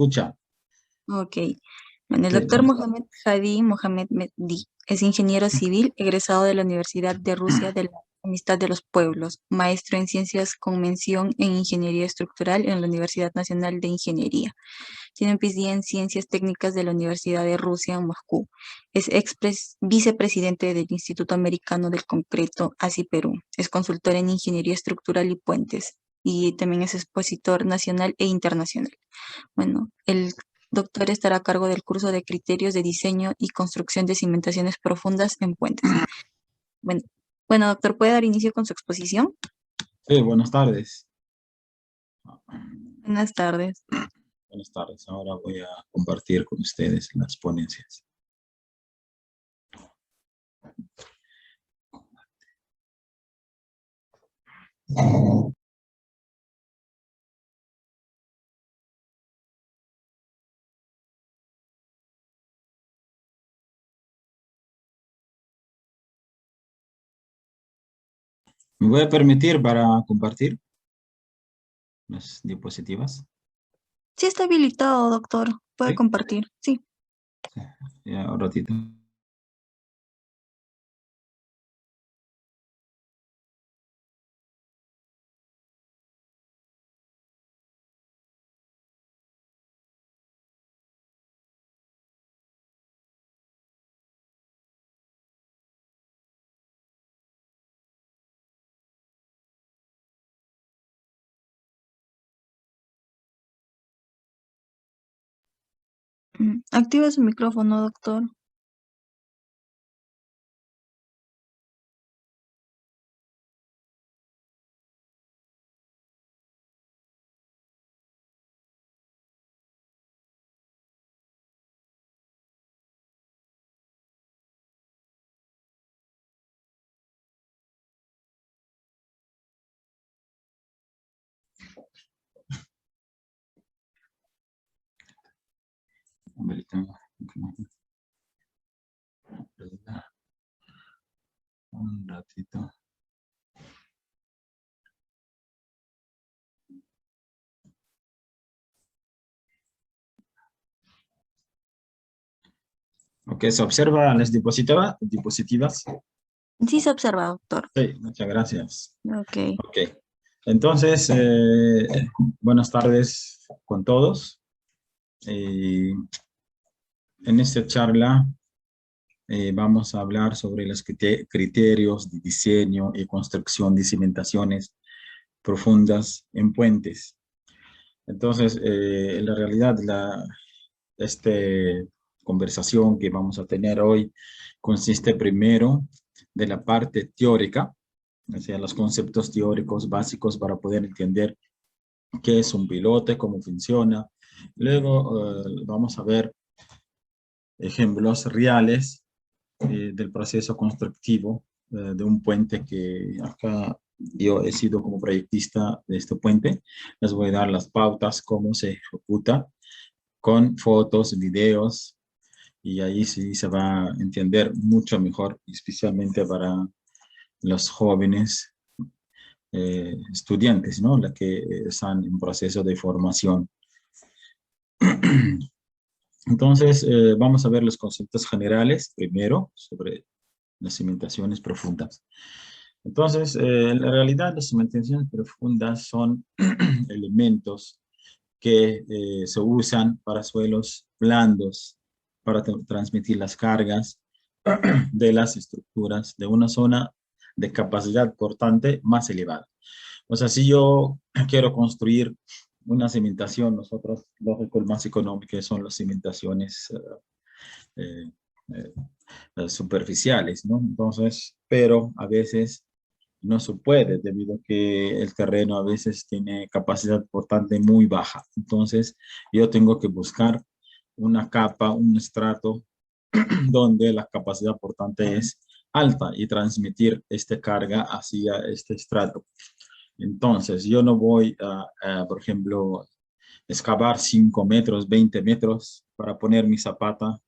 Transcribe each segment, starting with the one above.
Escucha. Ok. Bueno, el Sí, doctor Mohamed Hadi Mohamed Mehdi es ingeniero civil egresado de la Universidad de Rusia de la Amistad de los Pueblos, maestro en ciencias con mención en ingeniería estructural en la Universidad Nacional de Ingeniería. Tiene un PhD en ciencias técnicas de la Universidad de Rusia en Moscú. Es vicepresidente del Instituto Americano del Concreto, ASI Perú. Es consultor en ingeniería estructural y puentes. Y también es expositor nacional e internacional. Bueno, el doctor estará a cargo del curso de criterios de diseño y construcción de cimentaciones profundas en puentes. Bueno, bueno, doctor, ¿puede dar inicio con su exposición? sí, buenas tardes. Buenas tardes. Buenas tardes. Ahora voy a compartir con ustedes las ponencias. ¿Me voy a permitir para compartir las diapositivas? Sí está habilitado, doctor. Puede Sí, compartir. Sí. ya un ratito. Activa su micrófono, doctor. Un ratito. Ok, ¿se observan las diapositivas? Sí se observa, doctor. Sí, muchas gracias. Ok. Ok, entonces, buenas tardes con todos. Eh, en esta charla vamos a hablar sobre los criterios de diseño y construcción de cimentaciones profundas en puentes. Entonces, en la realidad, esta conversación que vamos a tener hoy consiste primero de la parte teórica, o sea, los conceptos teóricos básicos para poder entender qué es un pilote, cómo funciona. Luego vamos a ver ejemplos reales del proceso constructivo de un puente que acá yo he sido como proyectista de este puente. Les voy a dar las pautas, cómo se ejecuta, con fotos, videos, y ahí sí se va a entender mucho mejor, especialmente para los jóvenes estudiantes, ¿no? Los que están en proceso de formación. Entonces, vamos a ver los conceptos generales primero sobre las cimentaciones profundas. Entonces, en la realidad, las cimentaciones profundas son elementos que se usan para suelos blandos, para transmitir las cargas de las estructuras de una zona de capacidad portante más elevada. O sea, si yo quiero construir una cimentación, nosotros, lógico, el más económico son las cimentaciones eh, superficiales, ¿no? Entonces, pero a veces no se puede debido a que el terreno a veces tiene capacidad portante muy baja. Entonces, yo tengo que buscar una capa, un estrato donde la capacidad portante es alta y transmitir esta carga hacia este estrato. Entonces, yo no voy por ejemplo, excavar 5 metros, 20 metros para poner mi zapata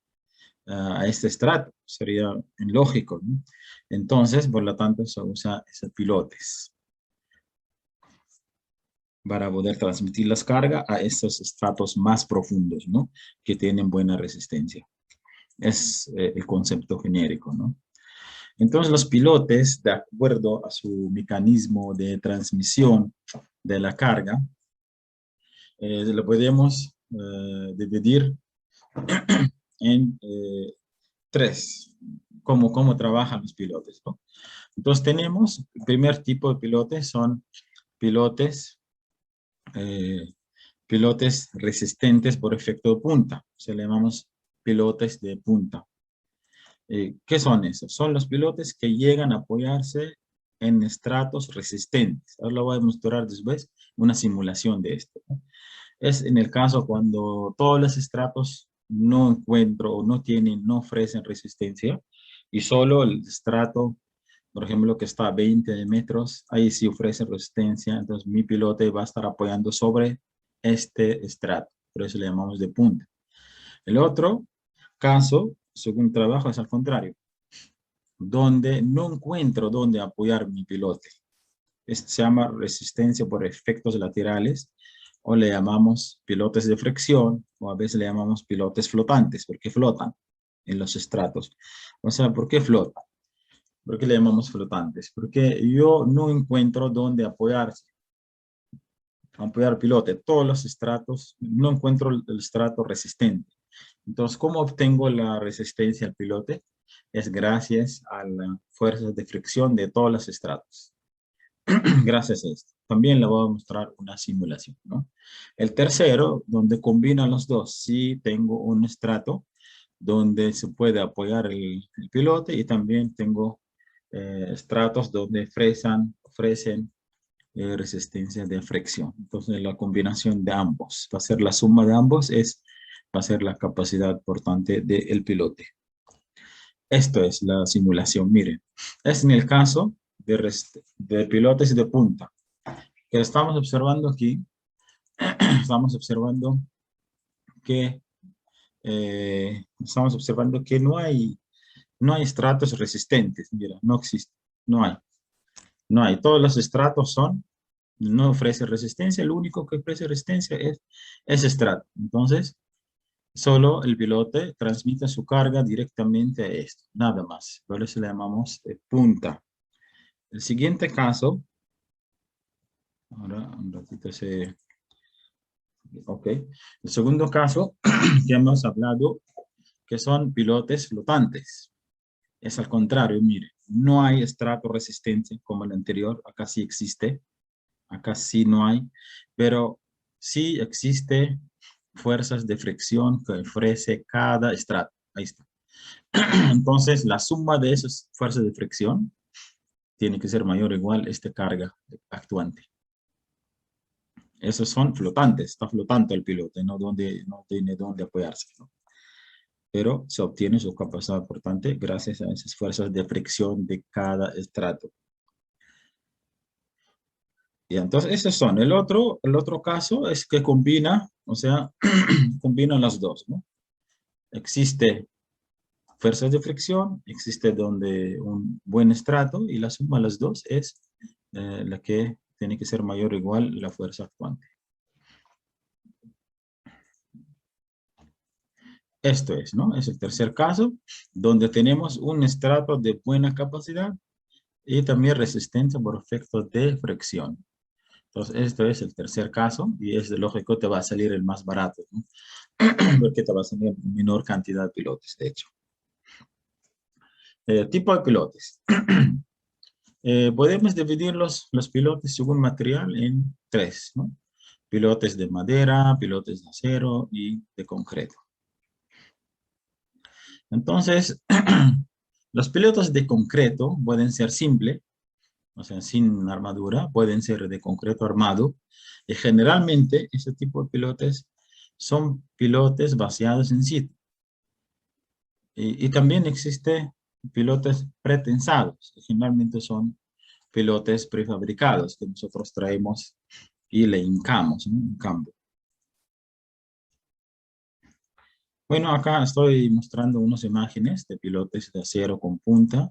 a este estrato. Sería ilógico, ¿no? Entonces, por lo tanto, se usa esos pilotes. para poder transmitir las cargas a estos estratos más profundos, ¿no? Que tienen buena resistencia. Es el concepto genérico, ¿no? Entonces los pilotes, de acuerdo a su mecanismo de transmisión de la carga, lo podemos dividir en tres. ¿Cómo trabajan los pilotes, ¿no? Entonces tenemos, el primer tipo de pilotes son pilotes, pilotes resistentes por efecto de punta. Se le llamamos pilotes de punta. ¿Qué son esos? Son los pilotes que llegan a apoyarse en estratos resistentes. Ahora lo voy a mostrar después, una simulación de esto, ¿no? Es en el caso cuando todos los estratos no encuentro o no ofrecen resistencia y solo el estrato, por ejemplo, que está a 20 metros, ahí sí ofrece resistencia, entonces mi pilote va a estar apoyando sobre este estrato, por eso le llamamos de punta. El otro caso, según trabajo, es al contrario, donde no encuentro dónde apoyar mi pilote. Se llama resistencia por efectos laterales, o le llamamos pilotes de fricción, o a veces le llamamos pilotes flotantes, porque flotan en los estratos. O sea, ¿por qué flotan? ¿Por qué le llamamos flotantes? Porque yo no encuentro dónde apoyar pilote. Todos los estratos, no encuentro el estrato resistente. Entonces, ¿cómo obtengo la resistencia al pilote? Es gracias a las fuerzas de fricción de todos los estratos. Gracias a esto. También le voy a mostrar una simulación, ¿no? El tercero, donde combinan los dos. Sí tengo un estrato donde se puede apoyar el pilote y también tengo estratos donde ofrecen resistencia de fricción. Entonces la combinación de ambos, va a ser la suma de ambos, va a ser la capacidad portante del pilote. Esto es la simulación, miren. Es en el caso de pilotes de punta. Que estamos observando aquí, estamos observando que no hay estratos resistentes. Mira, no existe, no hay. No hay. Todos los estratos no ofrece resistencia. El único que ofrece resistencia es ese estrato. Entonces, solo el pilote transmite su carga directamente a esto, nada más. Por eso le llamamos punta. El siguiente caso, ahora un ratito ok. El segundo caso que hemos hablado, que son pilotes flotantes. Es al contrario, mire, no hay estrato resistente como el anterior, acá sí existe, acá sí no hay, pero sí existe fuerzas de fricción que ofrece cada estrato. Ahí está. Entonces, la suma de esas fuerzas de fricción tiene que ser mayor o igual a esta carga actuante. Esos son flotantes, está flotando el piloto, no tiene dónde apoyarse, ¿no? Pero se obtiene su capacidad portante gracias a esas fuerzas de fricción de cada estrato. Y entonces, esos son. El otro caso es que combina, o sea, combina las dos, ¿no? Existe fuerzas de fricción, existe donde un buen estrato y la suma de las dos es la que tiene que ser mayor o igual a la fuerza actuante. Esto es, ¿no? Es el tercer caso, donde tenemos un estrato de buena capacidad y también resistencia por efecto de fricción. Entonces, esto es el tercer caso y es de lógico te va a salir el más barato, ¿no? Porque te va a salir menor cantidad de pilotes, de hecho. Tipo de pilotes. Podemos dividir los pilotes según material en tres, ¿no? Pilotes de madera, pilotes de acero y de concreto. Entonces, los pilotos de concreto pueden ser simples, o sea, sin armadura, pueden ser de concreto armado, y generalmente este tipo de pilotes son pilotes baseados en sitio. Y también existe pilotes pretensados, que generalmente son pilotes prefabricados que nosotros traemos y le hincamos, ¿no? En campo. Bueno, acá estoy mostrando unas imágenes de pilotes de acero con punta,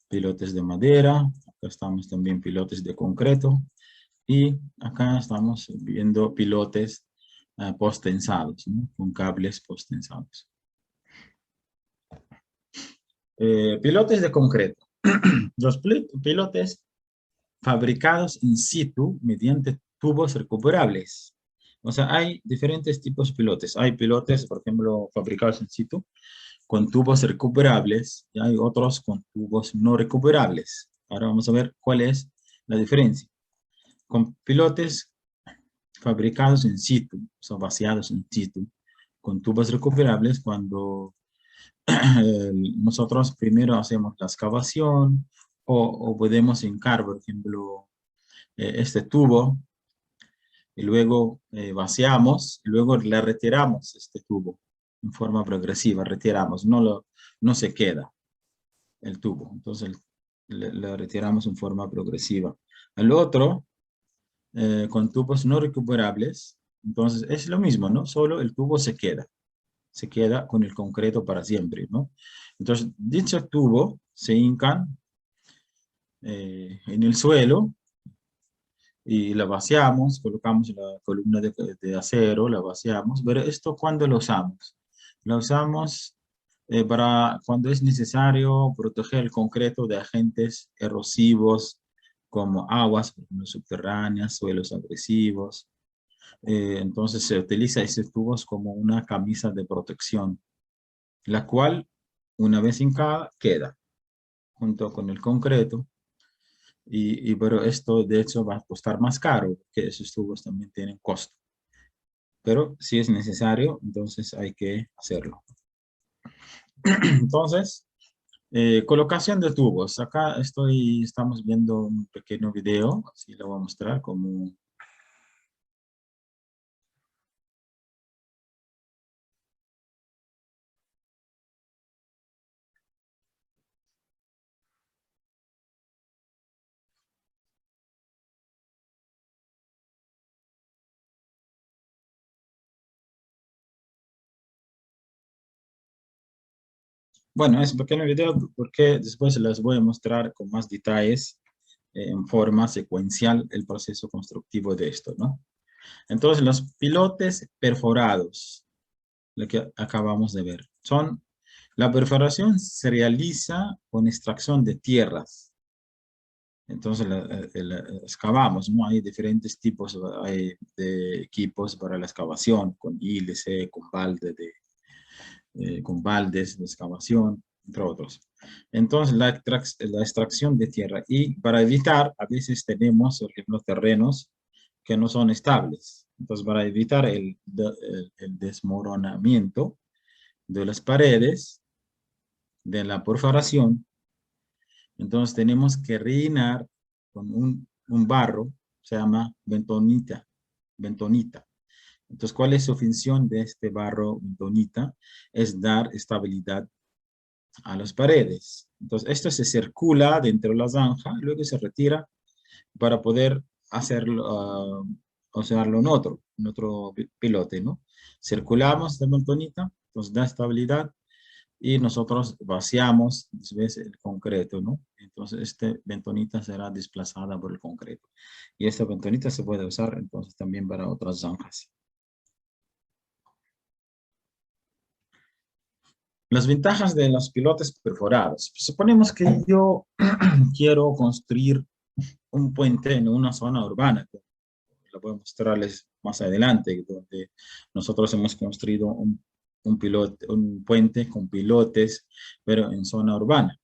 pilotes de madera, acá estamos también pilotes de concreto Y acá estamos viendo pilotes postensados, ¿no? Con cables postensados. Pilotes de concreto. Los pilotes fabricados in situ mediante tubos recuperables. O sea, hay diferentes tipos de pilotes. Hay pilotes, por ejemplo, fabricados in situ con tubos recuperables y hay otros con tubos no recuperables. Ahora vamos a ver cuál es la diferencia. Con pilotes fabricados in situ, o sea, vaciados in situ, con tubos recuperables, cuando nosotros primero hacemos la excavación o podemos hincar, por ejemplo, este tubo y luego vaciamos y luego le retiramos este tubo en forma progresiva, retiramos, no se queda el tubo, entonces le retiramos en forma progresiva. Al otro, con tubos no recuperables, entonces es lo mismo, ¿no? Solo el tubo se queda con el concreto para siempre, ¿no? Entonces, dicho tubo se hinca en el suelo y la vaciamos, colocamos la columna de acero, la vaciamos, pero ¿esto cuándo lo usamos? Lo usamos para cuando es necesario proteger el concreto de agentes erosivos como aguas subterráneas, suelos agresivos. Entonces se utiliza esos tubos como una camisa de protección, la cual una vez hincada queda junto con el concreto. Pero esto de hecho va a costar más caro, porque esos tubos también tienen costo. Pero si es necesario, entonces hay que hacerlo. Entonces, colocación de tubos. Acá estamos viendo un pequeño video, así lo voy a mostrar como... Bueno, es un pequeño video porque después les voy a mostrar con más detalles en forma secuencial el proceso constructivo de esto, ¿no? Entonces, los pilotes perforados, lo que acabamos de ver, la perforación se realiza con extracción de tierras. Entonces, excavamos, ¿no? Hay diferentes tipos de equipos para la excavación, con ílice, con baldes de excavación, entre otros. Entonces, la extracción de tierra. Y para evitar, a veces tenemos, por ejemplo, terrenos que no son estables. Entonces, para evitar el desmoronamiento de las paredes de la perforación, entonces tenemos que rellenar con un barro, se llama bentonita. Entonces, ¿cuál es su función de este barro bentonita? Es dar estabilidad a las paredes. Entonces, esto se circula dentro de la zanja, luego se retira para poder hacerlo, usarlo en otro pilote, ¿no? Circulamos de bentonita, entonces da estabilidad y nosotros vaciamos, ¿ves? El concreto, ¿no? Entonces, esta bentonita será desplazada por el concreto. Y esta bentonita se puede usar entonces también para otras zanjas. Las ventajas de los pilotes perforados. Suponemos que yo quiero construir un puente en una zona urbana. Lo voy a mostrarles más adelante, donde nosotros hemos construido un puente con pilotes, pero en zona urbana.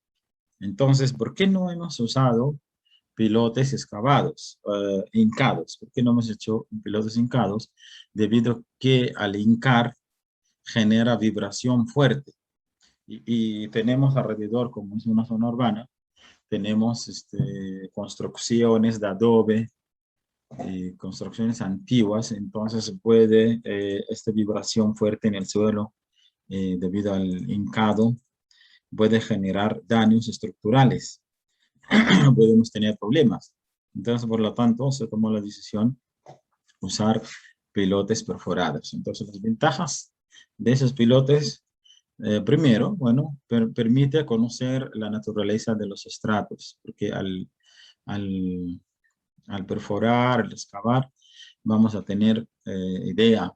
Entonces, ¿por qué no hemos usado pilotes excavados, hincados? ¿Por qué no hemos hecho pilotes hincados? Debido a que al hincar genera vibración fuerte. Y tenemos alrededor, como es una zona urbana, tenemos construcciones de adobe, construcciones antiguas, entonces puede esta vibración fuerte en el suelo debido al hincado puede generar daños estructurales. Podemos tener problemas. Entonces, por lo tanto, se tomó la decisión usar pilotes perforados. Entonces, las ventajas de esos pilotes, primero, bueno, permite conocer la naturaleza de los estratos, porque al Al perforar, al excavar, vamos a tener idea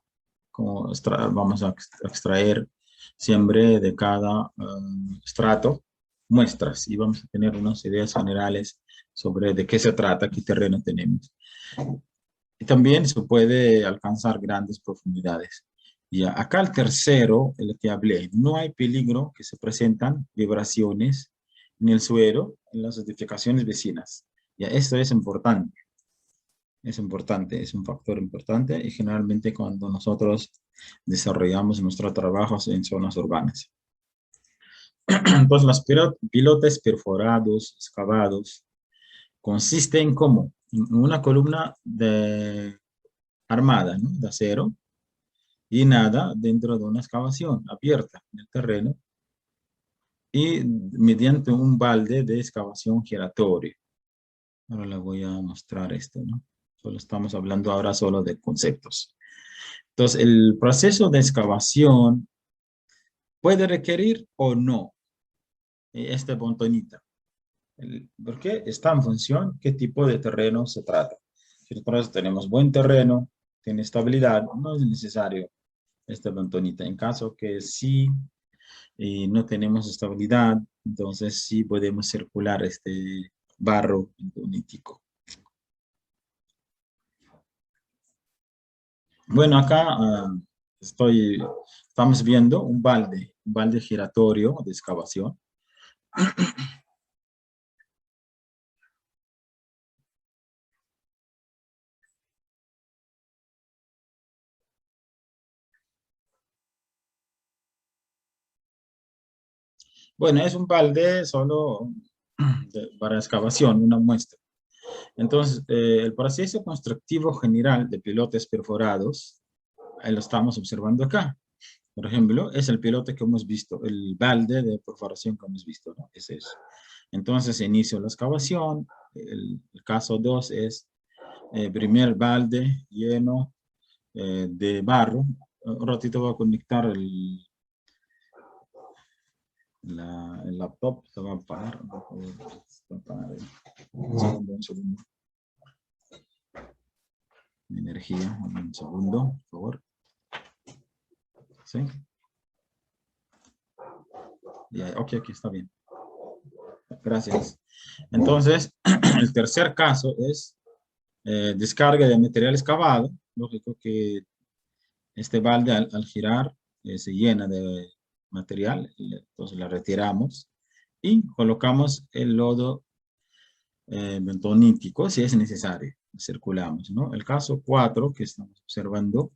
cómo vamos a extraer siempre de cada estrato muestras y vamos a tener unas ideas generales sobre de qué se trata, qué terreno tenemos. Y también se puede alcanzar grandes profundidades. Y acá el tercero, el que hablé, no hay peligro que se presentan vibraciones en el suelo, en las edificaciones vecinas. Ya, esto es importante. Es importante, es un factor importante y generalmente cuando nosotros desarrollamos nuestros trabajos en zonas urbanas. Entonces, los pilotes perforados, excavados, consisten como en una columna armada, ¿no?, de acero y nada dentro de una excavación abierta en el terreno y mediante un balde de excavación giratorio. Ahora le voy a mostrar esto, ¿no? Solo estamos hablando ahora solo de conceptos. Entonces, el proceso de excavación puede requerir o no esta montonita. Porque está en función qué tipo de terreno se trata. Si nosotros tenemos buen terreno, tiene estabilidad, no es necesario esta montonita. En caso que sí no tenemos estabilidad, entonces sí podemos circular este barro bentonítico. Bueno, acá estamos viendo un balde giratorio de excavación. Bueno, es un balde solo para excavación, una muestra. Entonces, el proceso constructivo general de pilotes perforados, ahí lo estamos observando acá. Por ejemplo, es el pilote que hemos visto, el balde de perforación que hemos visto, ¿no? Ese es. Entonces, inicio la excavación. El caso 2 es primer balde lleno de barro. Un ratito voy a conectar el laptop, se va a apagar. Un segundo. Energía, un segundo, por favor. ¿Sí? Ya, ok, aquí está bien. Gracias. Entonces, el tercer caso es descarga de material excavado. Lógico que este balde al girar se llena de material, entonces la retiramos y colocamos el lodo bentonítico si es necesario, circulamos, ¿no? El caso 4 que estamos observando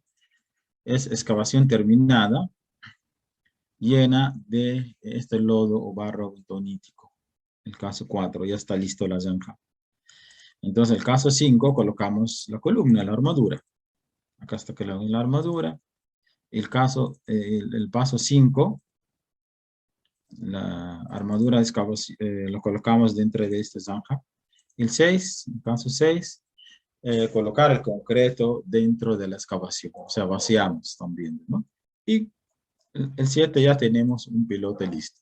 es excavación terminada, llena de este lodo o barro bentonítico. El caso 4, ya está listo la zanja. Entonces, el caso 5, colocamos la columna, la armadura. Acá está que la armadura. El paso 5, la armadura de excavación, lo colocamos dentro de esta zanja. El 6, el paso 6, colocar el concreto dentro de la excavación. O sea, vaciamos, están viendo, ¿no? Y el 7 ya tenemos un pilote listo.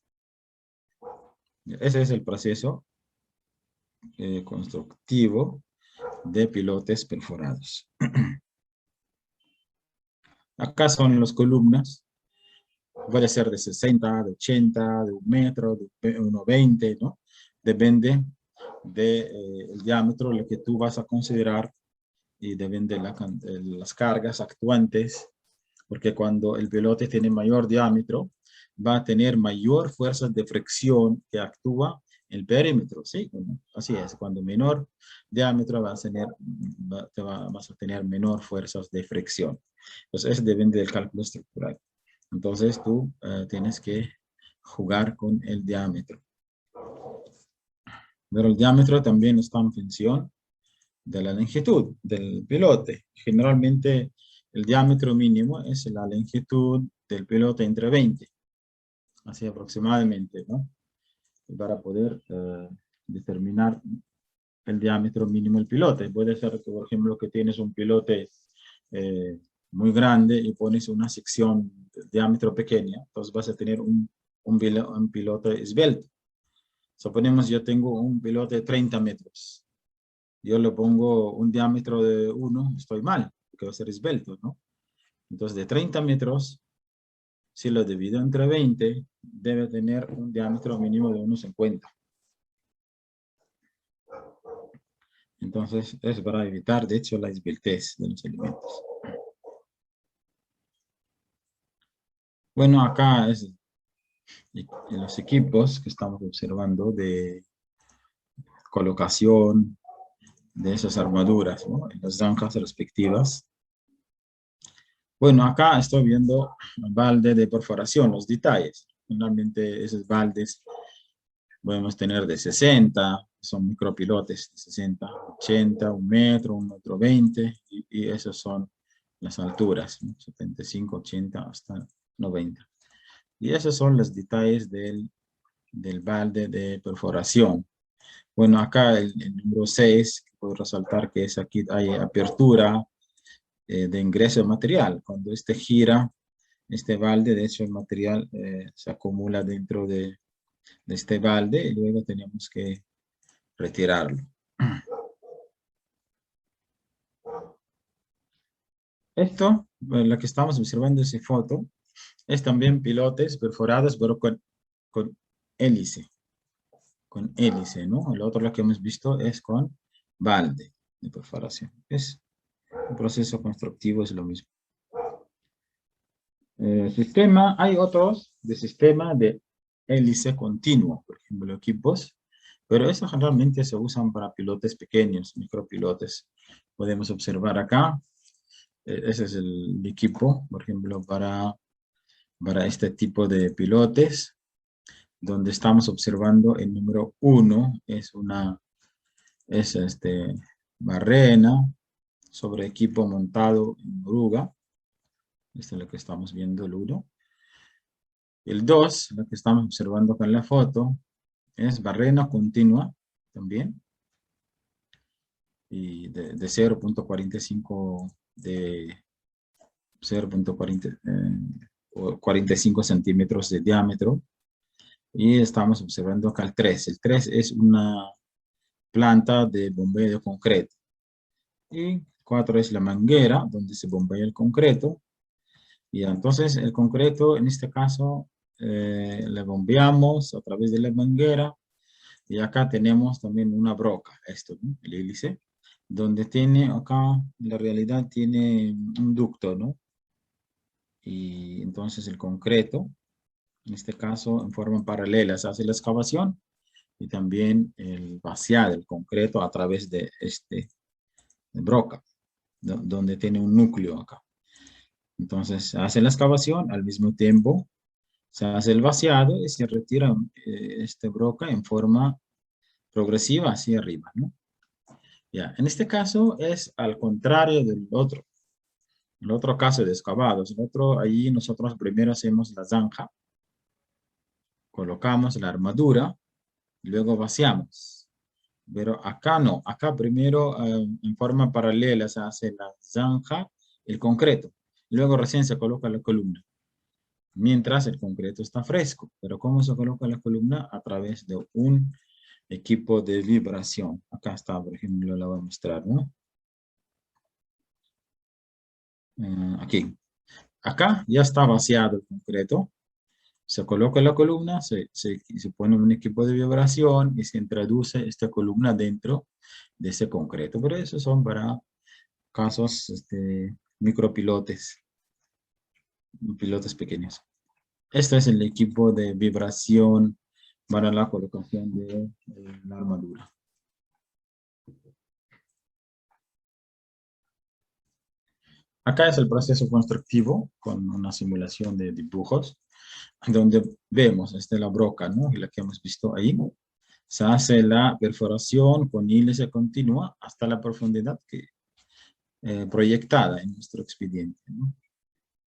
Ese es el proceso constructivo de pilotes perforados. Acá son las columnas. Puede ser de 60, de 80, de 1 metro, de 1,20, ¿no? Depende del diámetro, lo que tú vas a considerar y depende de las cargas actuantes, porque cuando el pilote tiene mayor diámetro, va a tener mayor fuerza de fricción que actúa el perímetro, ¿sí? Así es, cuando menor diámetro vas a tener menor fuerzas de fricción. Entonces, eso depende del cálculo estructural. Entonces, tú tienes que jugar con el diámetro. Pero el diámetro también está en función de la longitud del pilote. Generalmente, el diámetro mínimo es la longitud del pilote entre 20, así aproximadamente, ¿no? Para poder determinar el diámetro mínimo del pilote. Puede ser que, por ejemplo, que tienes un pilote muy grande y pones una sección de diámetro pequeña, entonces vas a tener un pilote esbelto. Suponemos yo tengo un pilote de 30 metros. yo le pongo un diámetro de 1, estoy mal, porque va a ser esbelto, ¿no? Entonces, de 30 metros, si lo divido entre 20, debe tener un diámetro mínimo de 1,50. Entonces, es para evitar, de hecho, la esbeltez de los elementos. Bueno, acá es en los equipos que estamos observando de colocación de esas armaduras, ¿no? En las zanjas respectivas. Bueno, acá estoy viendo el balde de perforación, los detalles. Generalmente esos baldes podemos tener de 60, son micropilotes de 60, 80, 1 metro, 1,20 m, y esas son las alturas, ¿no? 75, 80 hasta 90. Y esos son los detalles del balde de perforación. Bueno, acá el número 6, puedo resaltar que es aquí hay apertura de ingreso de material. Cuando este gira, este balde, de hecho el material se acumula dentro de este balde y luego tenemos que retirarlo. Esto, lo que estamos observando esa foto, es también pilotes perforados, pero con hélice. Con hélice, ¿no? El otro lo que hemos visto es con balde de perforación. Es un proceso constructivo, es lo mismo. Sistema, hay otros de sistema de hélice continuo, por ejemplo, equipos, pero estos generalmente se usan para pilotes pequeños, micropilotes. Podemos observar acá, ese es el equipo, por ejemplo, para este tipo de pilotes, donde estamos observando el número 1, es barrena sobre equipo montado en oruga. Este es lo que estamos viendo, el 1. El 2, lo que estamos observando con la foto, es barrena continua también. Y de 0.45 de 0.45 centímetros de diámetro. Y estamos observando acá el 3. El 3 es una planta de bombeo de concreto. Y 4 es la manguera donde se bombea el concreto. Y entonces el concreto, en este caso, le bombeamos a través de la manguera. Y acá tenemos también una broca, esto, ¿no? El hélice, donde tiene acá, en la realidad tiene un ducto, ¿no? Y entonces el concreto, en este caso, en forma paralela, se hace la excavación y también el vaciado del concreto a través de broca, donde tiene un núcleo acá. Entonces se hace la excavación, al mismo tiempo se hace el vaciado y se retira esta broca en forma progresiva hacia arriba, ¿no? Ya, en este caso es al contrario del otro. El otro caso de excavados. El otro, allí nosotros primero hacemos la zanja, colocamos la armadura, y luego vaciamos. Pero acá no, acá primero en forma paralela se hace la zanja, el concreto. Luego recién se coloca la columna. Mientras el concreto está fresco. Pero ¿cómo se coloca la columna? A través de un equipo de vibración. Acá está, por ejemplo, la voy a mostrar, ¿no? Aquí. Acá ya está vaciado el concreto. Se coloca la columna, se pone un equipo de vibración y se introduce esta columna dentro de ese concreto. Pero eso son para casos micropilotes, pilotes pequeños. Este es el equipo de vibración para la colocación de la armadura. Acá es el proceso constructivo con una simulación de dibujos, donde vemos la broca, ¿no? Y la que hemos visto ahí. Se hace la perforación con hélice continua hasta la profundidad proyectada en nuestro expediente, ¿no?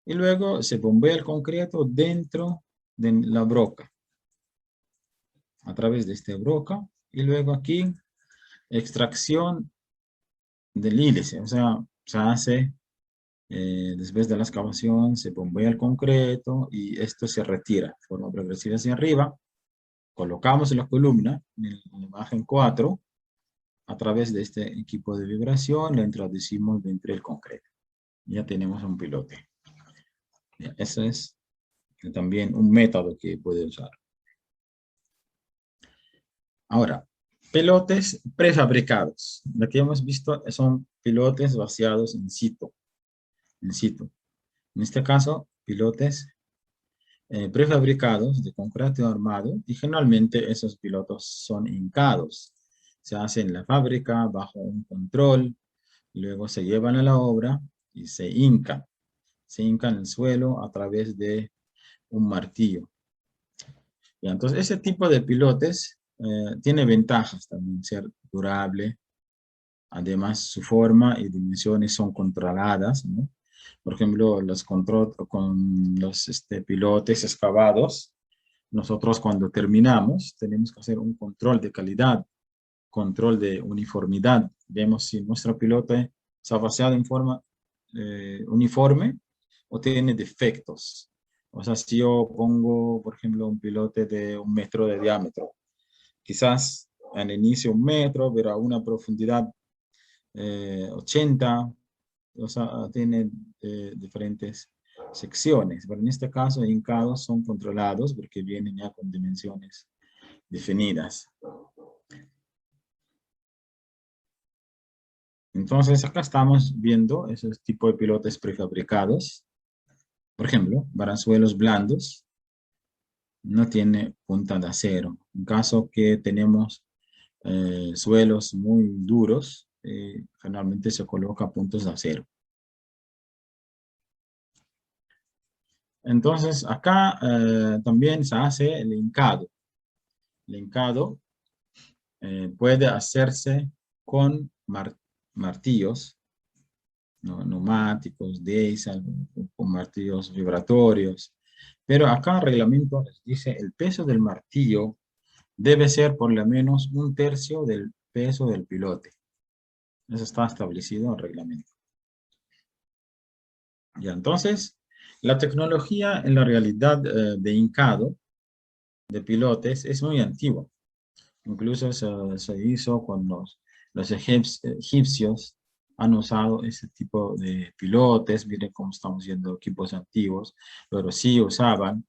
Y luego se bombea el concreto dentro de la broca, a través de esta broca, y luego aquí extracción del hélice, o sea, se hace después de la excavación, se bombea el concreto y esto se retira de forma progresiva hacia arriba. Colocamos la columna en la imagen 4 a través de este equipo de vibración, lo introducimos dentro del concreto. Ya tenemos un pilote. Ya, ese es también un método que puede usar. Ahora, pilotes prefabricados. Lo que hemos visto son pilotes vaciados in situ. In situ. En este caso, pilotes prefabricados de concreto armado, y generalmente esos pilotos son hincados. Se hace en la fábrica bajo un control, luego se llevan a la obra y se hincan. Se hincan en el suelo a través de un martillo. Y entonces, ese tipo de pilotes tiene ventajas también, ser durable. Además, su forma y dimensiones son controladas, ¿no? Por ejemplo, con los pilotes excavados, nosotros cuando terminamos tenemos que hacer un control de calidad, control de uniformidad. Vemos si nuestro pilote está vaciado en forma uniforme o tiene defectos. O sea, si yo pongo, por ejemplo, un pilote de 1 metro de diámetro, quizás al inicio 1 metro, pero a una profundidad 80, o sea, tiene diferentes secciones, pero en este caso hincados son controlados porque vienen ya con dimensiones definidas. Entonces acá estamos viendo esos tipos de pilotes prefabricados. Por ejemplo, para suelos blandos no tiene punta de acero. En caso que tenemos suelos muy duros, generalmente se coloca puntos de acero. Entonces, acá también se hace el hincado. El hincado puede hacerse con martillos, ¿no? Neumáticos, diesel, con martillos vibratorios. Pero acá el reglamento dice el peso del martillo debe ser por lo menos 1/3 del peso del pilote. Eso está establecido en el reglamento. Ya, entonces, la tecnología en la realidad de hincado de pilotes es muy antigua. Incluso se hizo cuando los egipcios han usado ese tipo de pilotes. Miren cómo estamos viendo equipos antiguos, pero sí usaban.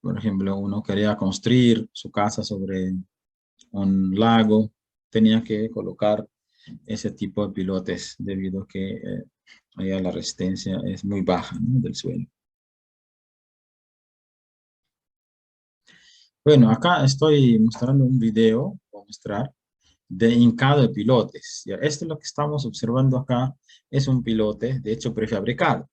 Por ejemplo, uno quería construir su casa sobre un lago, tenía que colocar ese tipo de pilotes debido a que allá la resistencia es muy baja, ¿no?, del suelo. Bueno, acá estoy mostrando un video, voy a mostrar, de hincado de pilotes. Ya, esto es lo que estamos observando acá, es un pilote, de hecho, prefabricado.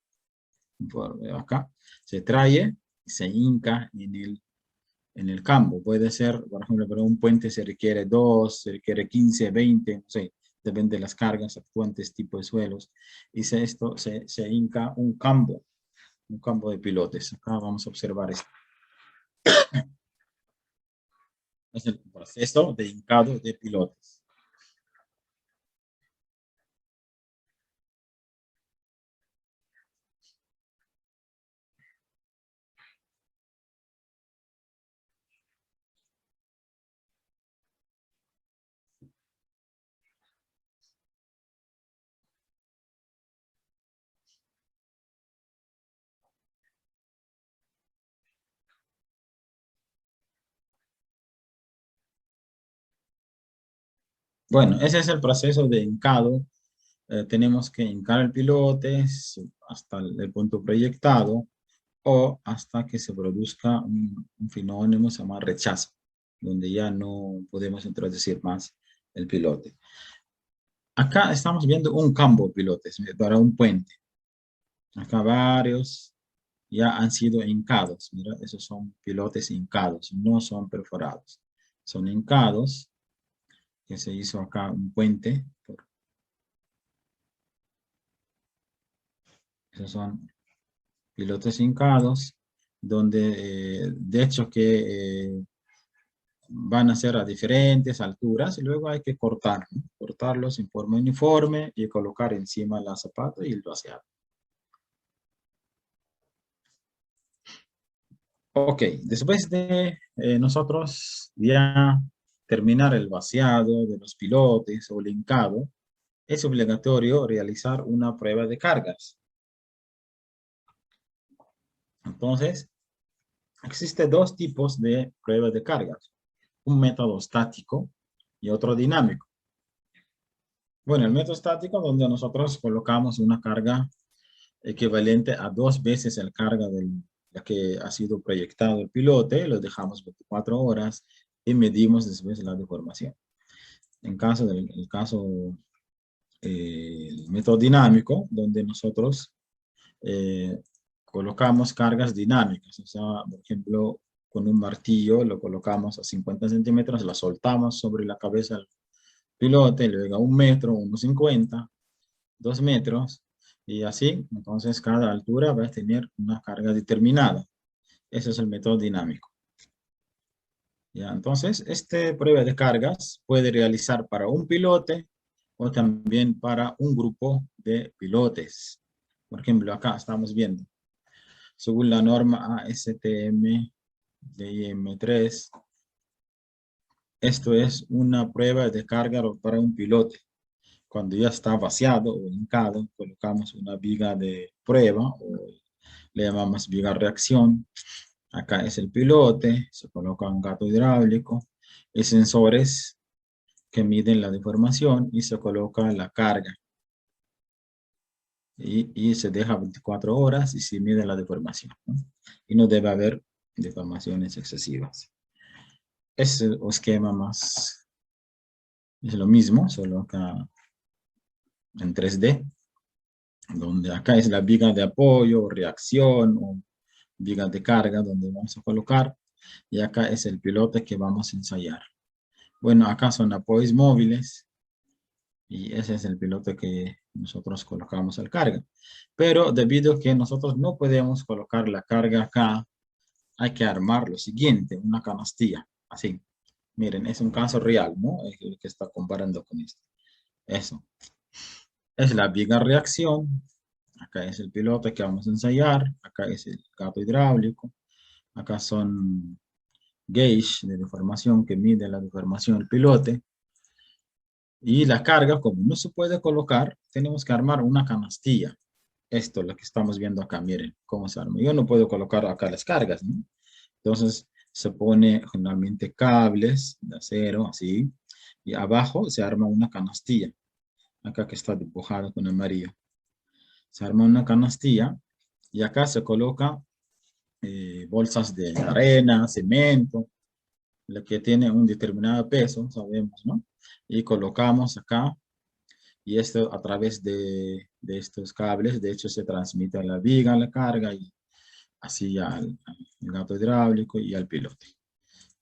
Acá se trae y se hinca en el campo. Puede ser, por ejemplo, para un puente se requiere 2, se requiere 15, 20, no sé, depende de las cargas actuantes, tipo de suelos. Y esto se hinca un campo de pilotes. Acá vamos a observar esto. Es el proceso de hincado de pilotes. Bueno, ese es el proceso de hincado. Tenemos que hincar el pilote hasta el punto proyectado o hasta que se produzca un fenómeno, se llama rechazo, donde ya no podemos introducir más el pilote. Acá estamos viendo un campo de pilotes para un puente. Acá varios ya han sido hincados. Mira, esos son pilotes hincados, no son perforados. Son hincados, que se hizo acá un puente. Esos son pilotes hincados, donde de hecho que van a ser a diferentes alturas y luego hay que cortar, ¿no? Cortarlos en forma uniforme y colocar encima la zapata y el vaciado. Ok, después de nosotros ya terminar el vaciado de los pilotes o linkado, es obligatorio realizar una prueba de cargas. Entonces, existen dos tipos de pruebas de cargas. Un método estático y otro dinámico. Bueno, el método estático donde nosotros colocamos una carga equivalente a 2 veces la carga de la que ha sido proyectado el pilote, lo dejamos 24 horas y medimos después la deformación. En caso del el método dinámico, donde nosotros colocamos cargas dinámicas, o sea, por ejemplo, con un martillo lo colocamos a 50 centímetros, la soltamos sobre la cabeza del pilote, luego a 1 metro, 1,50, 2 metros, y así, entonces cada altura va a tener una carga determinada. Ese es el método dinámico. ¿Ya? Entonces, esta prueba de cargas puede realizar para un pilote o también para un grupo de pilotes. Por ejemplo, acá estamos viendo, según la norma ASTM DIM3, esto es una prueba de carga para un pilote. Cuando ya está vaciado o hincado, colocamos una viga de prueba, o le llamamos viga reacción. Acá es el pilote, se coloca un gato hidráulico y sensores que miden la deformación y se coloca la carga. Y se deja 24 horas y se mide la deformación, ¿no? Y no debe haber deformaciones excesivas. Es el esquema más, es lo mismo, solo acá en 3D, donde acá es la viga de apoyo, reacción o viga de carga, donde vamos a colocar, y acá es el pilote que vamos a ensayar. Bueno, acá son apoyos móviles, y ese es el pilote que nosotros colocamos al carga. Pero debido a que nosotros no podemos colocar la carga acá, hay que armar lo siguiente, una canastilla, así. Miren, es un caso real, ¿no? Es el que está comparando con esto. Eso. Es la viga reacción. Acá es el pilote que vamos a ensayar. Acá es el gato hidráulico. Acá son gauge de deformación que mide la deformación del pilote. Y la carga, como no se puede colocar, tenemos que armar una canastilla. Esto es lo que estamos viendo acá, miren cómo se arma. Yo no puedo colocar acá las cargas, ¿no? Entonces se pone generalmente cables de acero, así. Y abajo se arma una canastilla. Acá que está dibujado con amarillo. Se arma una canastilla y acá se coloca bolsas de arena, cemento, lo que tiene un determinado peso, sabemos, ¿no? Y colocamos acá, y esto a través de estos cables, de hecho se transmite a la viga, la carga, y así al gato hidráulico y al pilote.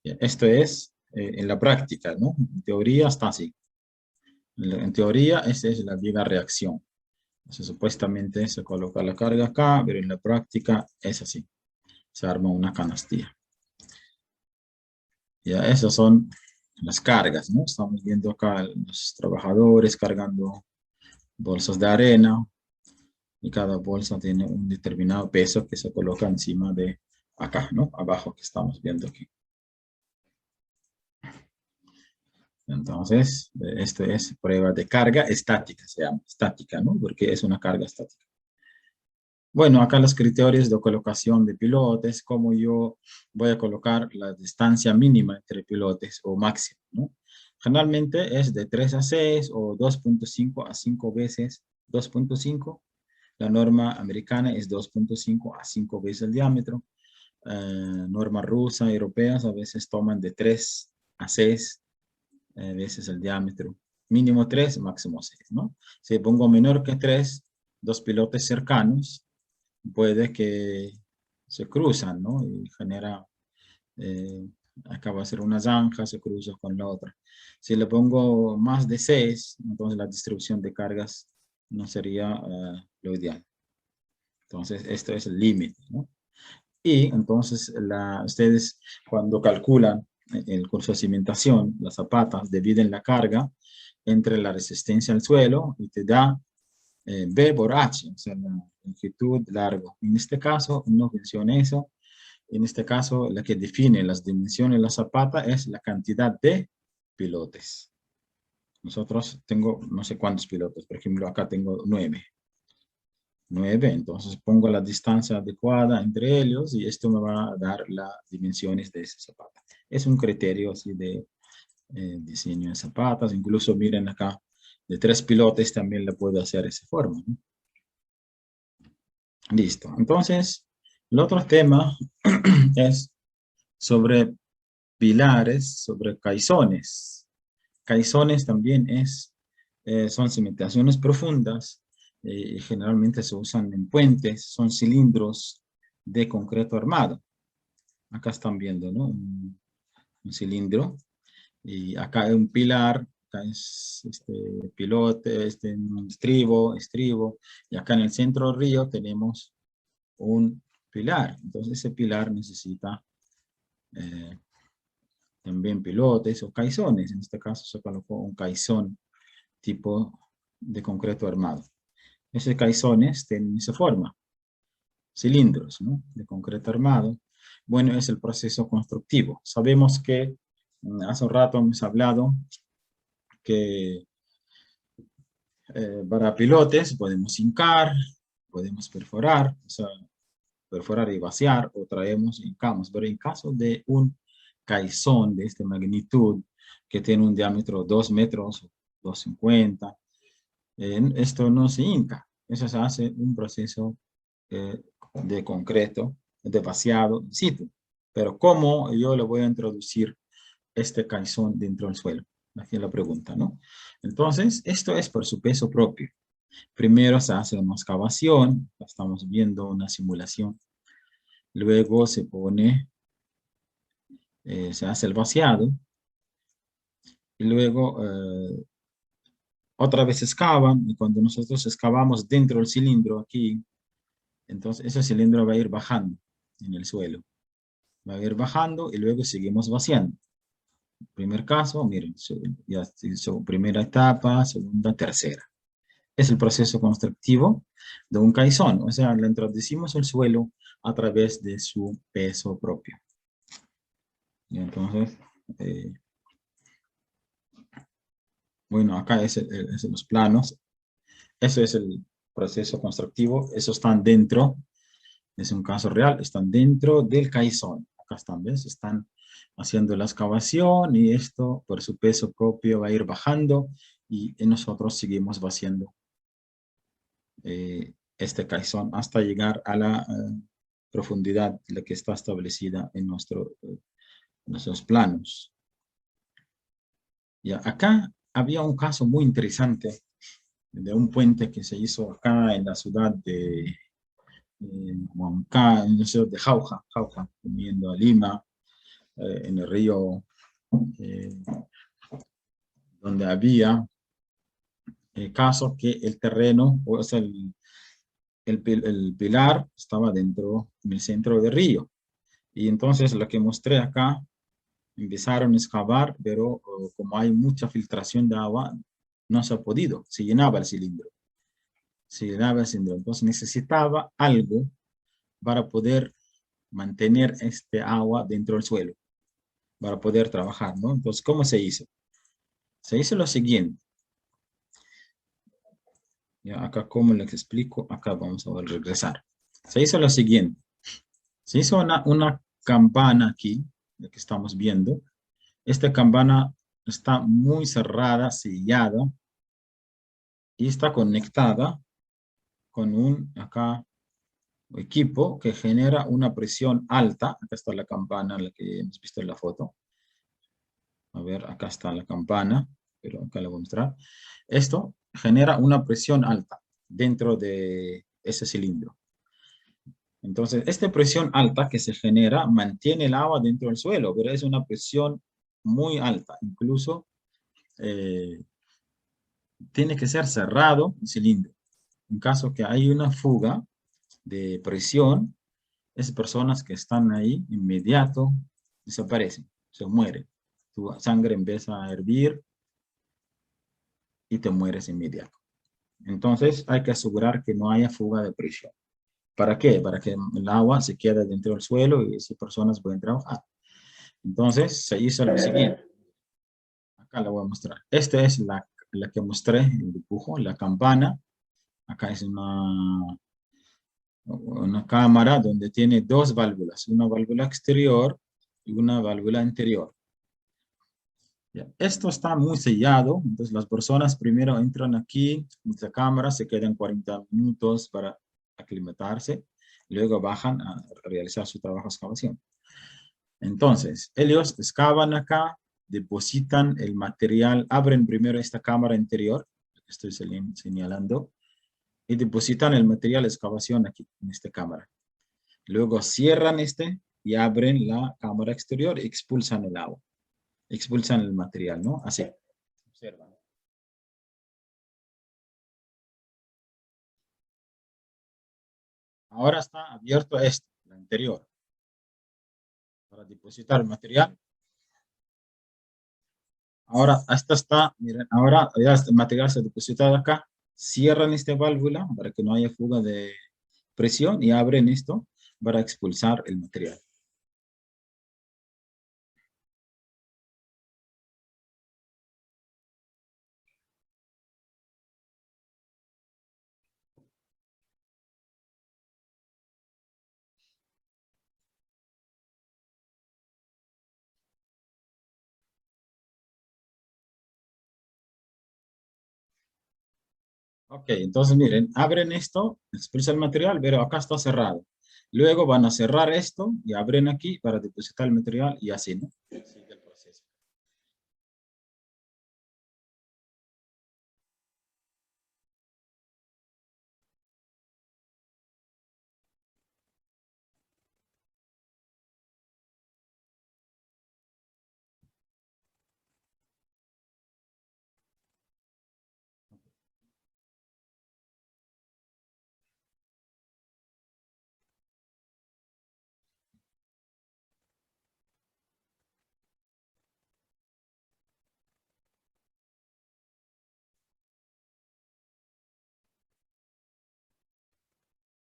Esto es en la práctica, ¿no? En teoría está así. En teoría, esta es la viga reacción. Entonces, supuestamente se coloca la carga acá, pero en la práctica es así. Se arma una canastilla. Ya, esas son las cargas, ¿no? Estamos viendo acá los trabajadores cargando bolsas de arena y cada bolsa tiene un determinado peso que se coloca encima de acá, ¿no? Abajo que estamos viendo aquí. Entonces, esto es prueba de carga estática, se llama estática, ¿no? Porque es una carga estática. Bueno, acá los criterios de colocación de pilotes, como yo voy a colocar la distancia mínima entre pilotes o máximo, ¿no? Generalmente es de 3 a 6 o 2.5 a 5 veces 2.5. La norma americana es 2.5 a 5 veces el diámetro. Norma rusa, europeas a veces toman de 3 a 6 veces el diámetro. Mínimo 3, máximo 6, ¿no? Si pongo menor que 3, dos pilotes cercanos, puede que se cruzan, ¿no? Y genera, acaba de ser una zanja, se cruza con la otra. Si le pongo más de 6, entonces la distribución de cargas no sería lo ideal. Entonces, esto es el límite, ¿no? Y entonces, ustedes cuando calculan el curso de cimentación, las zapatas dividen la carga entre la resistencia al suelo y te da B por H, o sea, la longitud largo. En este caso no funciona eso. En este caso, la que define las dimensiones de la zapata es la cantidad de pilotes. Nosotros tengo no sé cuántos pilotes. Por ejemplo, acá tengo 9. 9, entonces pongo la distancia adecuada entre ellos y esto me va a dar las dimensiones de esa zapata. Es un criterio así de diseño de zapatas. Incluso miren acá, de 3 pilotes también le puedo hacer esa forma, ¿no? Listo. Entonces, el otro tema es sobre pilares, sobre caizones. Caizones también son cimentaciones profundas y generalmente se usan en puentes, son cilindros de concreto armado. Acá están viendo, ¿no? Un cilindro y acá hay un pilar, acá es pilote, un estribo, y acá en el centro del río tenemos un pilar. Entonces ese pilar necesita también pilotes o caizones. En este caso se colocó un caizón tipo de concreto armado. Esos caizones tienen esa forma, cilindros, ¿no? De concreto armado. Bueno, es el proceso constructivo. Sabemos que hace un rato hemos hablado que para pilotes podemos hincar, podemos perforar, o sea, perforar y vaciar, o traemos y hincamos. Pero en caso de un caizón de esta magnitud, que tiene un diámetro de 2 metros, 2,50, esto no se hinca. Eso se hace un proceso de concreto, de vaciado in situ. Pero ¿cómo yo le voy a introducir este caizón dentro del suelo? Aquí es la pregunta, ¿no? Entonces, esto es por su peso propio. Primero se hace una excavación, estamos viendo una simulación. Luego se pone, se hace el vaciado. Y luego otra vez excavan. Y cuando nosotros excavamos dentro del cilindro aquí, entonces ese cilindro va a ir bajando en el suelo. Va a ir bajando y luego seguimos vaciando. Primer caso, miren, ya hizo primera etapa, segunda, tercera. Es el proceso constructivo de un caizón. O sea, le introducimos el suelo a través de su peso propio. Y entonces, bueno, acá es los planos. Eso es el proceso constructivo. Esos están dentro, es un caso real, están dentro del caizón. Acá están, ¿ves? Están haciendo la excavación y esto por su peso propio va a ir bajando y nosotros seguimos vaciando este caizón hasta llegar a la profundidad la que está establecida en nuestros planos. Ya, acá había un caso muy interesante de un puente que se hizo acá en la ciudad de Huancá, en la ciudad de Jauja, viniendo a Lima, en el río donde había casos que el terreno, o sea, el pilar estaba dentro, en el centro del río. Y entonces lo que mostré acá, empezaron a excavar, pero como hay mucha filtración de agua, no se ha podido, se llenaba el cilindro. Se llenaba el cilindro, entonces necesitaba algo para poder mantener este agua dentro del suelo, para poder trabajar, ¿no? Entonces, ¿cómo se hizo? Se hizo lo siguiente. Ya, acá, ¿cómo les explico? Acá vamos a regresar. Se hizo lo siguiente. Se hizo una campana aquí, la que estamos viendo. Esta campana está muy cerrada, sellada, y está conectada con un equipo que genera una presión alta. Acá está la campana, la que hemos visto en la foto. A ver, acá está la campana, pero acá la voy a mostrar. Esto genera una presión alta dentro de ese cilindro. Entonces, esta presión alta que se genera mantiene el agua dentro del suelo, pero es una presión muy alta. Incluso tiene que ser cerrado el cilindro. En caso que hay una fuga de presión, esas personas que están ahí inmediato desaparecen, se mueren. Tu sangre empieza a hervir y te mueres inmediato. Entonces hay que asegurar que no haya fuga de presión. ¿Para qué? Para que el agua se quede dentro del suelo y esas personas pueden trabajar. Entonces se hizo lo siguiente. Acá la voy a mostrar. Esta es la que mostré, el dibujo, la campana. Acá es una cámara donde tiene dos válvulas, una válvula exterior y una válvula interior. Ya, esto está muy sellado, entonces las personas primero entran aquí, en esta cámara, se quedan 40 minutos para aclimatarse, luego bajan a realizar su trabajo de excavación. Entonces, ellos excavan acá, depositan el material, abren primero esta cámara interior, que estoy señalando, y depositan el material de excavación aquí, en esta cámara. Luego cierran y abren la cámara exterior y expulsan el agua. Expulsan el material, ¿no? Así. Observan. Ahora está abierto la interior, para depositar el material. Ahora, esta está, miren, ahora ya el material se ha depositado acá. Cierran esta válvula para que no haya fuga de presión y abren esto para expulsar el material. Ok, entonces miren, abren esto, expulsan el material, pero acá está cerrado. Luego van a cerrar esto y abren aquí para depositar el material y así, ¿no? Sigue el proceso.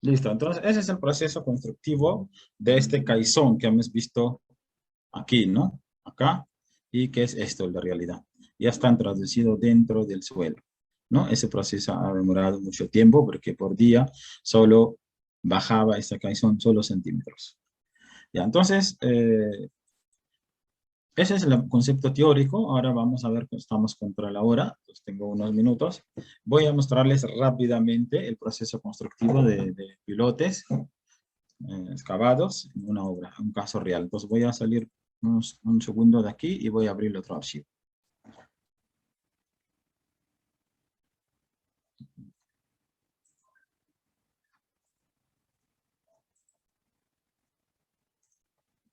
Listo, entonces ese es el proceso constructivo de este caizón que hemos visto aquí, ¿no? Acá, y que es esto la realidad. Ya están traducidos dentro del suelo, ¿no? Ese proceso ha demorado mucho tiempo porque por día solo bajaba esta caizón solo centímetros. Ya, entonces, ese es el concepto teórico. Ahora vamos a ver que estamos contra la hora. Entonces tengo unos minutos. Voy a mostrarles rápidamente el proceso constructivo de pilotes excavados en una obra, un caso real. Entonces voy a salir un segundo de aquí y voy a abrir otro archivo.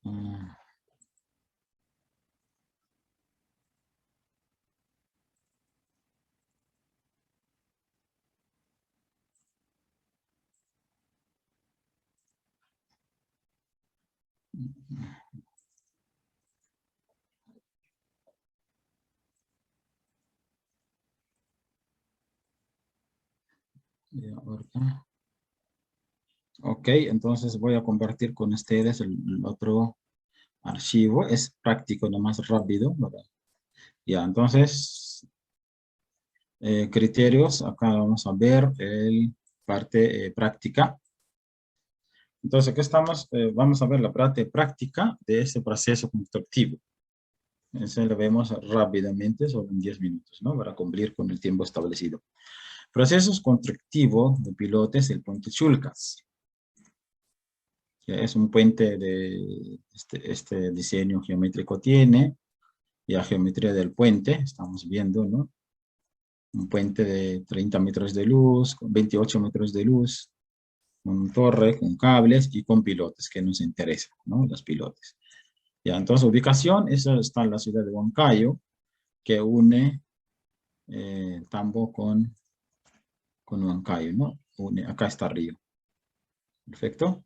Mm, y ahora- Ok, entonces voy a compartir con ustedes el otro archivo. Es práctico, no más rápido, ¿verdad? Ya, entonces, criterios. Acá vamos a ver el parte práctica. Entonces, aquí estamos, vamos a ver la parte práctica de este proceso constructivo. Eso lo vemos rápidamente, solo en 10 minutos, ¿no? Para cumplir con el tiempo establecido. Procesos constructivos de pilotes, el puente Chulcas. Que es un puente de este diseño geométrico tiene, y la geometría del puente, estamos viendo, ¿no? Un puente de 30 metros de luz, con 28 metros de luz, con torre, con cables y con pilotes, que nos interesan, ¿no? Los pilotes. Ya, entonces, ubicación, eso está en la ciudad de Huancayo, que une Tambo con Huancayo, ¿no? Acá está Río. Perfecto.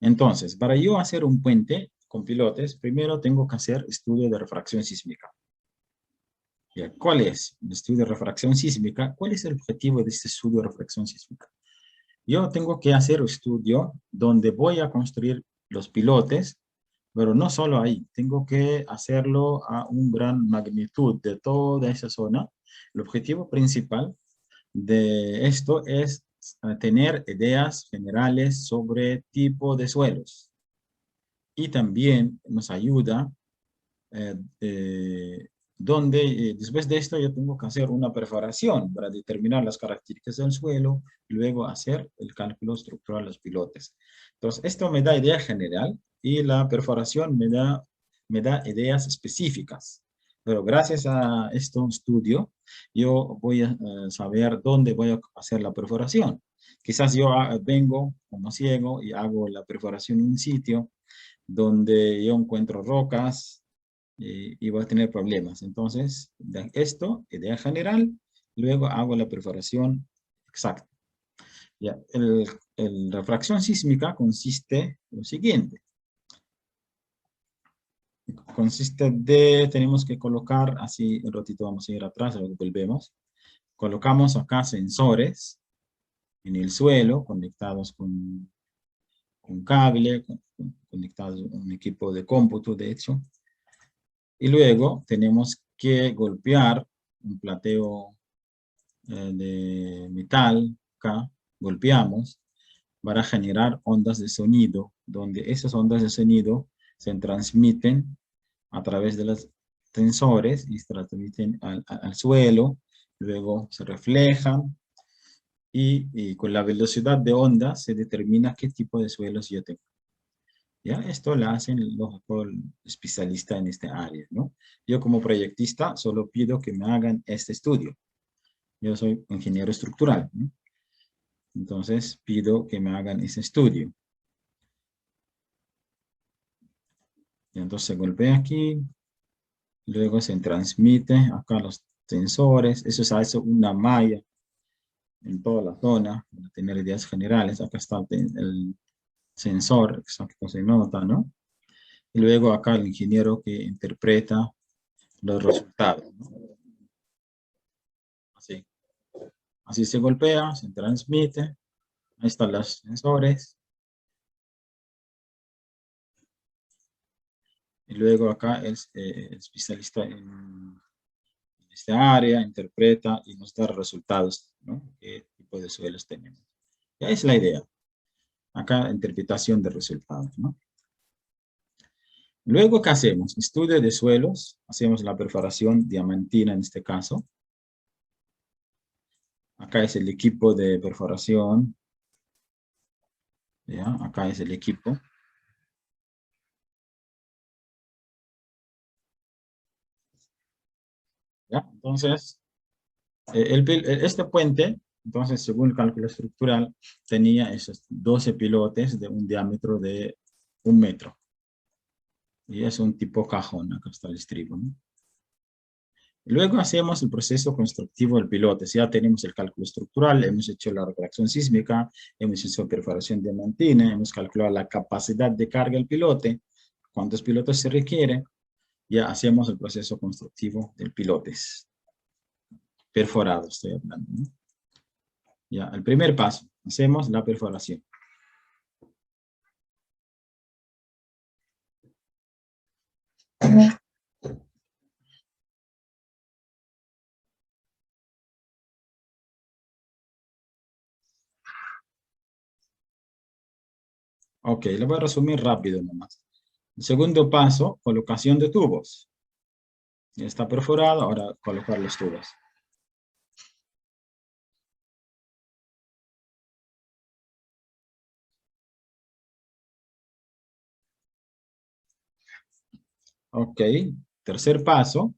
Entonces, para yo hacer un puente con pilotes, primero tengo que hacer estudio de refracción sísmica. Ya, ¿cuál es el estudio de refracción sísmica? ¿Cuál es el objetivo de este estudio de refracción sísmica? Yo tengo que hacer un estudio donde voy a construir los pilotes, Pero no solo ahí, tengo que hacerlo a un gran magnitud de toda esa zona. El objetivo principal de esto es tener ideas generales sobre tipo de suelos. Y también nos ayuda eh, eh, donde después de esto yo tengo que hacer una perforación para determinar las características del suelo, y luego hacer el cálculo estructural de los pilotes. Entonces, esto me da idea general y la perforación me da ideas específicas. Pero gracias a este estudio, yo voy a saber dónde voy a hacer la perforación. Quizás yo vengo como ciego y hago la perforación en un sitio donde yo encuentro rocas, y voy a tener problemas. Entonces, de esto, idea general, luego hago la perforación exacta. Ya, refracción sísmica consiste en lo siguiente. Consiste de, tenemos que colocar, así un ratito vamos a ir atrás, luego volvemos. Colocamos acá sensores en el suelo, conectados con cable, conectados a un equipo de cómputo, de hecho. Y luego tenemos que golpear un plateo de metal, acá, golpeamos para generar ondas de sonido, donde esas ondas de sonido se transmiten a través de los tensores y se transmiten al suelo, luego se reflejan y con la velocidad de onda se determina qué tipo de suelos yo tengo. ¿Ya? Esto lo hacen los especialistas en esta área, ¿no? Yo como proyectista solo pido que me hagan este estudio. Yo soy ingeniero estructural, ¿no? Entonces pido que me hagan ese estudio. Y entonces se golpea aquí, luego se transmite acá los sensores, eso se hace una malla en toda la zona, para tener ideas generales. Acá está el sensor, exacto, se nota, ¿no? Y luego acá el ingeniero que interpreta los resultados, ¿no? Así. Así se golpea, se transmite. Ahí están los sensores. Y luego acá el especialista en esta área interpreta y nos da resultados, ¿no? ¿Qué tipo de suelos tenemos? Ya es la idea. Acá interpretación de resultados, ¿no? Luego, ¿qué hacemos? Estudio de suelos. Hacemos la perforación diamantina en este caso. Acá es el equipo de perforación. ¿Ya? Acá es el equipo. ¿Ya? Entonces, este puente, entonces, según el cálculo estructural, tenía esos 12 pilotes de un diámetro de 1 metro. Y es un tipo cajón, acá está el estribo, ¿no? Luego hacemos el proceso constructivo del pilote. Ya tenemos el cálculo estructural, hemos hecho la refracción sísmica, hemos hecho perforación diamantina, hemos calculado la capacidad de carga del pilote, cuántos pilotes se requiere. Ya hacemos el proceso constructivo del pilotes. Perforado estoy hablando, ¿no? Ya, el primer paso, hacemos la perforación. Ok, lo voy a resumir rápido nomás. El segundo paso, colocación de tubos. Ya está perforado, ahora colocar los tubos. Ok, tercer paso,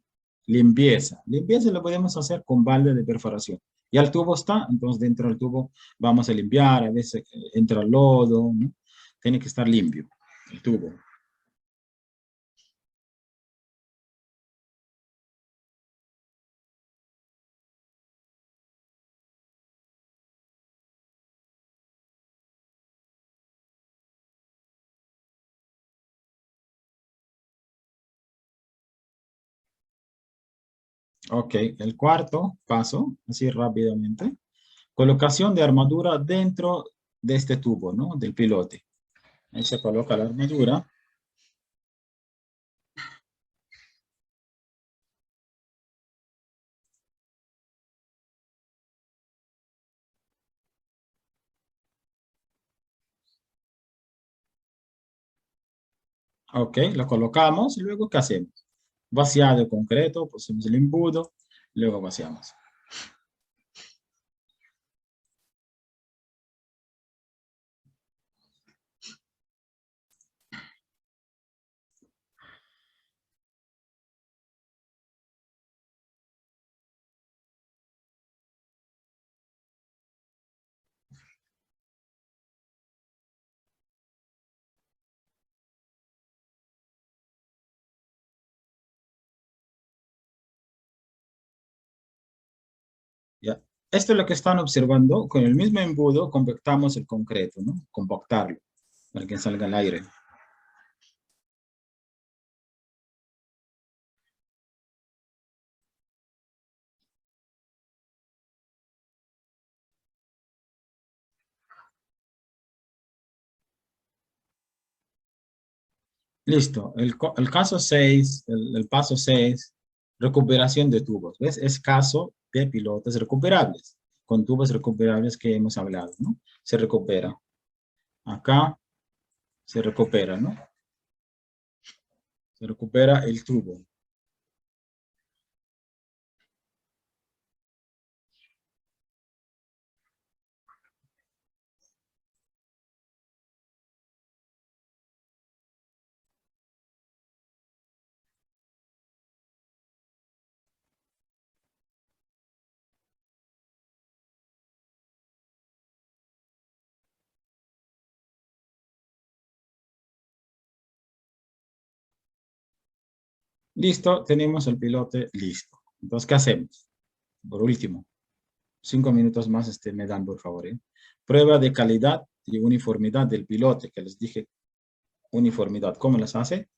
limpieza. Limpieza lo podemos hacer con balde de perforación. Ya el tubo está, entonces dentro del tubo vamos a limpiar, a veces entra lodo, ¿no? Tiene que estar limpio el tubo. Ok, el cuarto paso, así rápidamente, colocación de armadura dentro de este tubo, ¿no? Del pilote. Ahí se coloca la armadura. Ok, lo colocamos y luego ¿qué hacemos? Vaciado de concreto, pusimos el embudo, luego vaciamos. ¿Ya? Esto es lo que están observando. Con el mismo embudo compactamos el concreto, ¿no? Compactarlo para que salga el aire. Listo. El caso 6, el paso 6, recuperación de tubos. ¿Ves? Es caso de pilotes recuperables, con tubos recuperables que hemos hablado, ¿no? Se recupera. Acá se recupera, ¿no? Se recupera el tubo. Listo, tenemos el pilote listo. Entonces, ¿qué hacemos? Por último, 5 minutos más me dan, por favor, ¿eh? Prueba de calidad y uniformidad del pilote, que les dije uniformidad. ¿Cómo las hace?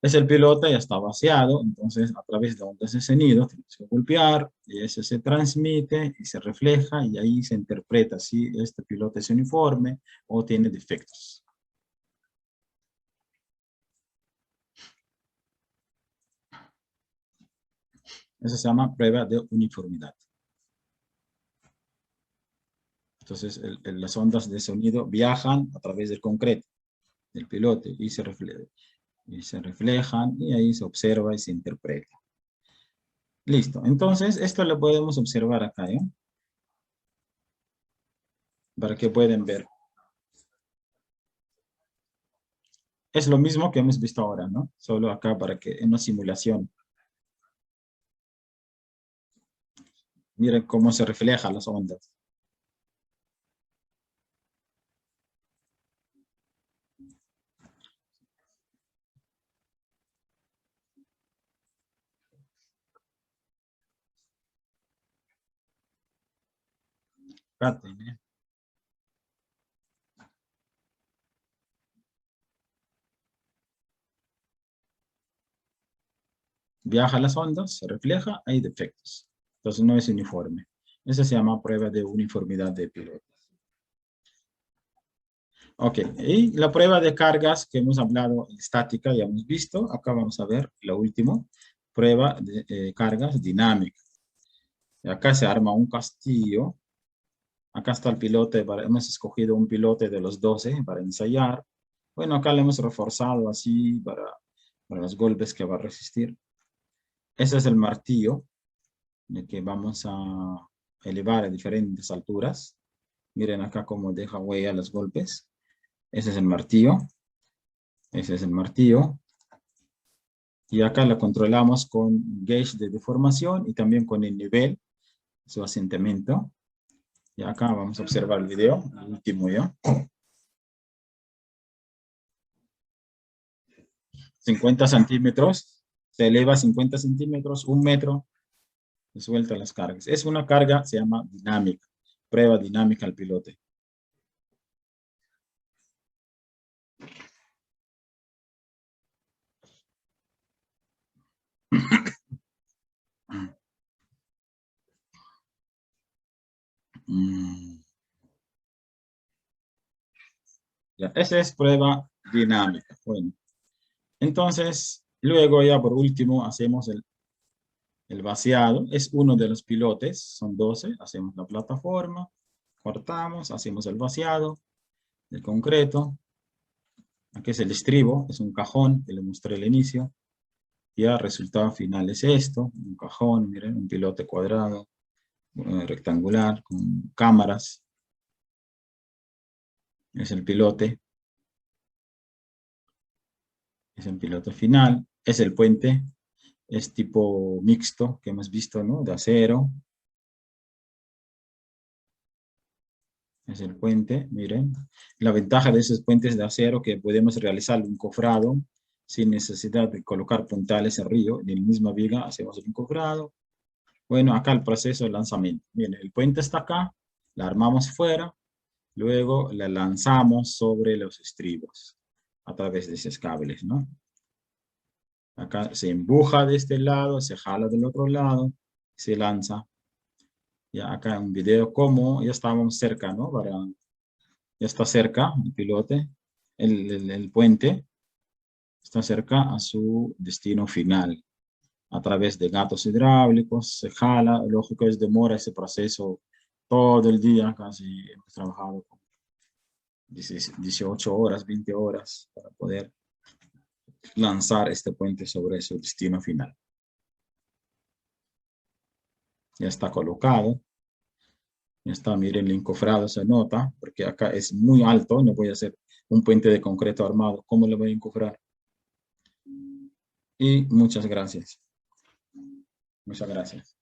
Es el pilote, ya está vaciado, entonces a través de ondas de sonido tenemos que golpear y eso se transmite y se refleja y ahí se interpreta si este pilote es uniforme o tiene defectos. Eso se llama prueba de uniformidad. Entonces las ondas de sonido viajan a través del concreto del pilote y se reflejan y ahí se observa y se interpreta. Listo, entonces esto lo podemos observar acá, ¿eh? Para que puedan ver. Es lo mismo que hemos visto ahora, ¿no? Solo acá para que en una simulación. Miren cómo se reflejan las ondas. Fíjate, ¿eh? Viaja las ondas, se refleja, hay defectos. Entonces no es uniforme. Eso se llama prueba de uniformidad de pilotos. Ok, y la prueba de cargas que hemos hablado estática, ya hemos visto. Acá vamos a ver la última. Prueba de cargas dinámicas. Acá se arma un castillo. Acá está el pilote, hemos escogido un pilote de los 12 para ensayar. Bueno, acá lo hemos reforzado así para los golpes que va a resistir. Ese es el martillo de que vamos a elevar a diferentes alturas. Miren acá cómo deja huella los golpes. Ese es el martillo. Ese es el martillo. Y acá lo controlamos con gauge de deformación y también con el nivel, su asentamiento. Y acá vamos a observar el video, el último ya. 50 centímetros, se eleva 50 centímetros, 1 metro, y suelta las cargas. Es una carga, se llama dinámica, prueba dinámica al pilote. Ya, esa es prueba dinámica. Bueno, entonces, luego ya por último hacemos el vaciado. Es uno de los pilotes, son 12. Hacemos la plataforma, cortamos, hacemos el vaciado del concreto. Aquí es el estribo, es un cajón que le mostré al inicio. Ya el resultado final es esto, un cajón, miren, un pilote cuadrado, rectangular, con cámaras. Es el pilote. Es el piloto final. Es el puente. Es tipo mixto que hemos visto, ¿no? De acero. Es el puente, miren. La ventaja de esos puentes de acero que podemos realizar un encofrado sin necesidad de colocar puntales arriba. En la misma viga hacemos el encofrado. Bueno, acá el proceso de lanzamiento. Miren, el puente está acá. La armamos fuera. Luego la lanzamos sobre los estribos a través de esos cables, ¿no? Acá se empuja de este lado, se jala del otro lado, se lanza. Ya acá un video como ya estábamos cerca, ¿no? Ya está cerca el pilote, el puente está cerca a su destino final. A través de gatos hidráulicos, se jala, lógico es demora ese proceso todo el día, casi hemos trabajado con 18 horas, 20 horas para poder lanzar este puente sobre su destino final. Ya está colocado. Ya está, miren, el encofrado se nota, porque acá es muy alto, no voy a hacer un puente de concreto armado. ¿Cómo le voy a encofrar? Y muchas gracias. Muchas gracias.